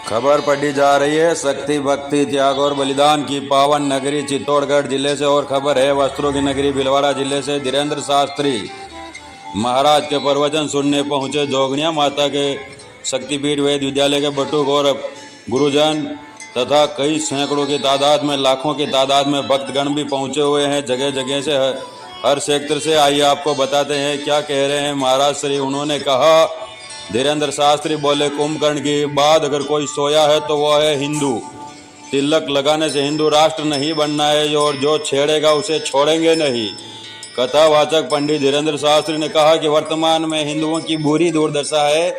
खबर पढ़ी जा रही है शक्ति भक्ति त्याग और बलिदान की पावन नगरी चित्तौड़गढ़ जिले से। और खबर है वस्त्रों की नगरी भीलवाड़ा जिले से। धीरेन्द्र शास्त्री महाराज के प्रवचन सुनने पहुंचे जोगनिया माता के शक्तिपीठ वेद विद्यालय के बटुक और गुरुजन तथा कई सैकड़ों की तादाद में, लाखों की तादाद में भक्तगण भी पहुंचे हुए हैं जगह जगह से, हर सेक्टर से। आइए आपको बताते हैं क्या कह रहे हैं महाराज श्री। उन्होंने कहा, धीरेन्द्र शास्त्री बोले, कुंभकर्ण के बाद अगर कोई सोया है तो वह है हिंदू। तिलक लगाने से हिंदू राष्ट्र नहीं बनना है और जो छेड़ेगा उसे छोड़ेंगे नहीं। कथावाचक पंडित धीरेन्द्र शास्त्री ने कहा कि वर्तमान में हिंदुओं की बुरी दुर्दशा है।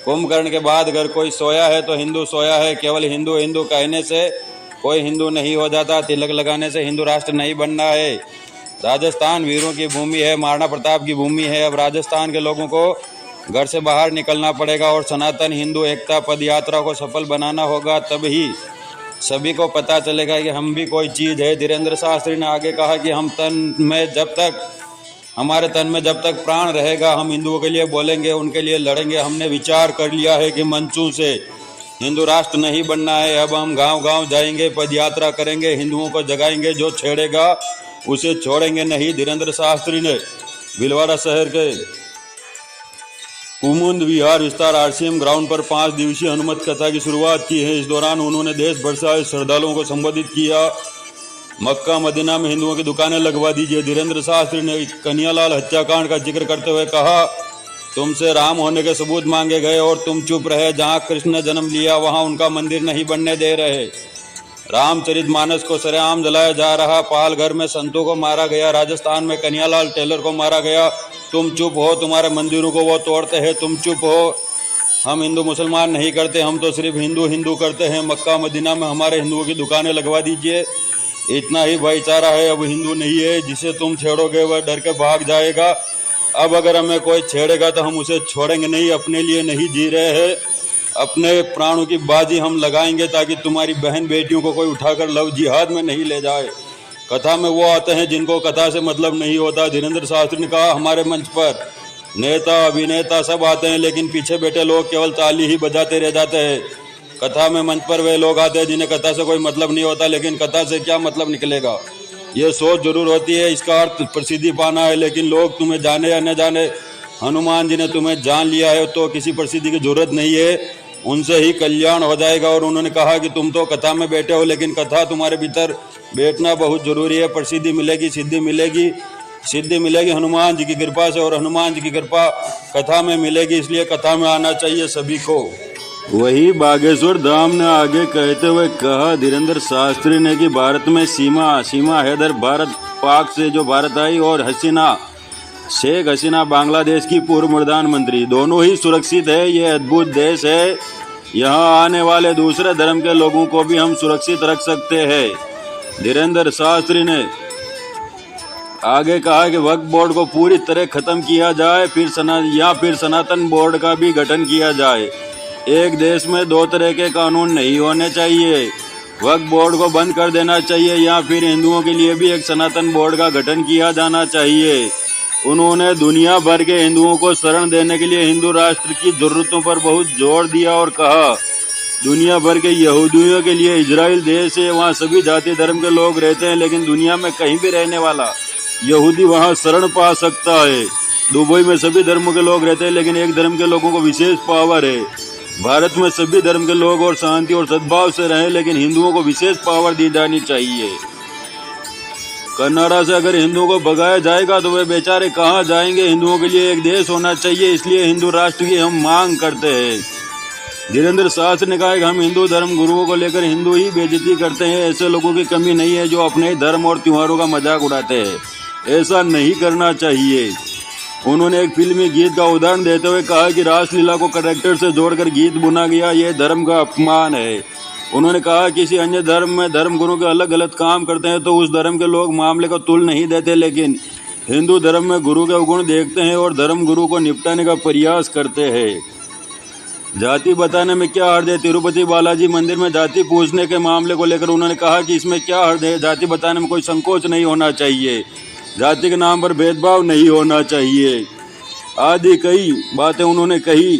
कुंभकर्ण के बाद अगर कोई सोया है तो हिंदू सोया है। केवल हिंदू हिंदू कहने से कोई हिंदू नहीं हो जाता। तिलक लगाने से हिंदू राष्ट्र नहीं बनना है। राजस्थान वीरों की भूमि है, महाराणा प्रताप की भूमि है। अब राजस्थान के लोगों को घर से बाहर निकलना पड़ेगा और सनातन हिंदू एकता पद यात्रा को सफल बनाना होगा। तभी सभी को पता चलेगा कि हम भी कोई चीज़ है। धीरेन्द्र शास्त्री ने आगे कहा कि हमारे तन में जब तक प्राण रहेगा हम हिंदुओं के लिए बोलेंगे, उनके लिए लड़ेंगे। हमने विचार कर लिया है कि मंचों से हिंदू राष्ट्र नहीं बनना है। अब हम गांव-गांव जाएंगे, पद यात्रा करेंगे, हिंदुओं को जगाएंगे। जो छेड़ेगा उसे छोड़ेंगे नहीं। धीरेन्द्र शास्त्री ने भीलवाड़ा शहर के कुमुद विहार विस्तार RCM ग्राउंड पर 5 दिवसीय हनुमत कथा की शुरुआत की है। इस दौरान उन्होंने देश भर से आए श्रद्धालुओं को संबोधित किया। मक्का मदीना में हिंदुओं की दुकानें लगवा दीजिए। धीरेन्द्र शास्त्री ने कन्हैयालाल हत्याकांड का जिक्र करते हुए कहा, तुमसे राम होने के सबूत मांगे गए और तुम चुप रहे। जहां कृष्ण ने जन्म लिया वहां उनका मंदिर नहीं बनने दे रहे। रामचरितमानस को सरेआम जलाया जा रहा। पालघर में संतों को मारा गया। राजस्थान में कन्हैयालाल टेलर को मारा गया। तुम चुप हो। तुम्हारे मंदिरों को वो तोड़ते हैं, तुम चुप हो। हम हिंदू मुसलमान नहीं करते, हम तो सिर्फ हिंदू हिंदू करते हैं। मक्का मदीना में हमारे हिंदुओं की दुकानें लगवा दीजिए। इतना ही भाईचारा है। अब हिंदू नहीं है। जिसे तुम छेड़ोगे वह डर के भाग जाएगा। अब अगर हमें कोई छेड़ेगा तो हम उसे छोड़ेंगे नहीं। अपने लिए नहीं जी रहे हैं, अपने प्राणों की बाजी हम लगाएंगे ताकि तुम्हारी बहन बेटियों को कोई उठाकर लव जिहाद में नहीं ले जाए। कथा में वो आते हैं जिनको कथा से मतलब नहीं होता। धीरेन्द्र शास्त्री ने कहा, हमारे मंच पर नेता अभिनेता सब आते हैं लेकिन पीछे बैठे लोग केवल ताली ही बजाते रह जाते हैं। कथा में मंच पर वे लोग आते हैं जिन्हें कथा से कोई मतलब नहीं होता, लेकिन कथा से क्या मतलब निकलेगा ये सोच जरूर होती है। इसका अर्थ प्रसिद्धि पाना है, लेकिन लोग तुम्हें जाने या न जाने, हनुमान जी ने तुम्हें जान लिया है तो किसी प्रसिद्धि की जरूरत नहीं है। उनसे ही कल्याण हो जाएगा। और उन्होंने कहा कि तुम तो कथा में बैठे हो लेकिन कथा तुम्हारे भीतर बैठना बहुत जरूरी है। प्रसिद्धि मिलेगी, सिद्धि मिलेगी। सिद्धि मिलेगी हनुमान जी की कृपा से और हनुमान जी की कृपा कथा में मिलेगी। इसलिए कथा में आना चाहिए सभी को। वही बागेश्वर धाम ने आगे कहते हुए कहा, धीरेन्द्र शास्त्री ने कि भारत में सीमा हैदर भारत पाक से जो भारत आई और शेख हसीना बांग्लादेश की पूर्व प्रधानमंत्री, दोनों ही सुरक्षित है। ये अद्भुत देश है। यहाँ आने वाले दूसरे धर्म के लोगों को भी हम सुरक्षित रख सकते हैं। धीरेन्द्र शास्त्री ने आगे कहा कि वक्फ बोर्ड को पूरी तरह खत्म किया जाए, फिर सनातन बोर्ड का भी गठन किया जाए। एक देश में 2 तरह के कानून नहीं होने चाहिए। वक्फ बोर्ड को बंद कर देना चाहिए या फिर हिंदुओं के लिए भी एक सनातन बोर्ड का गठन किया जाना चाहिए। उन्होंने दुनिया भर के हिंदुओं को शरण देने के लिए हिंदू राष्ट्र की जरूरतों पर बहुत जोर दिया और कहा, दुनिया भर के यहूदियों के लिए इजराइल देश है। वहाँ सभी जाति धर्म के लोग रहते हैं, लेकिन दुनिया में कहीं भी रहने वाला यहूदी वहाँ शरण पा सकता है। दुबई में सभी धर्मों के लोग रहते हैं, लेकिन एक धर्म के लोगों को विशेष पावर है। भारत में सभी धर्म के लोग और शांति और सद्भाव से रहें, लेकिन हिंदुओं को विशेष पावर दी जानी चाहिए। कनाडा से अगर हिंदुओं को भगाया जाएगा तो वे बेचारे कहाँ जाएंगे। हिंदुओं के लिए एक देश होना चाहिए, इसलिए हिंदू राष्ट्र की हम मांग करते हैं। धीरेन्द्र शास्त्री ने कहा कि हम हिंदू धर्म गुरुओं को लेकर हिंदू ही बेइज्जती करते हैं। ऐसे लोगों की कमी नहीं है जो अपने धर्म और त्योहारों का मजाक उड़ाते हैं। ऐसा नहीं करना चाहिए। उन्होंने एक फिल्मी गीत का उदाहरण देते हुए कहा कि रासलीला को कैरेक्टर से जोड़कर गीत बुना गया, ये धर्म का अपमान है। उन्होंने कहा किसी अन्य धर्म में धर्म गुरु के अलग अलग काम करते हैं तो उस धर्म के लोग मामले को तुल नहीं देते, लेकिन हिंदू धर्म में गुरु के अवगुण देखते हैं और धर्म गुरु को निपटाने का प्रयास करते हैं। जाति बताने में क्या हर्ज है। तिरुपति बालाजी मंदिर में जाति पूछने के मामले को लेकर उन्होंने कहा कि इसमें क्या हर्ज है। जाति बताने में कोई संकोच नहीं होना चाहिए। जाति के नाम पर भेदभाव नहीं होना चाहिए। आदि कई बातें उन्होंने कही।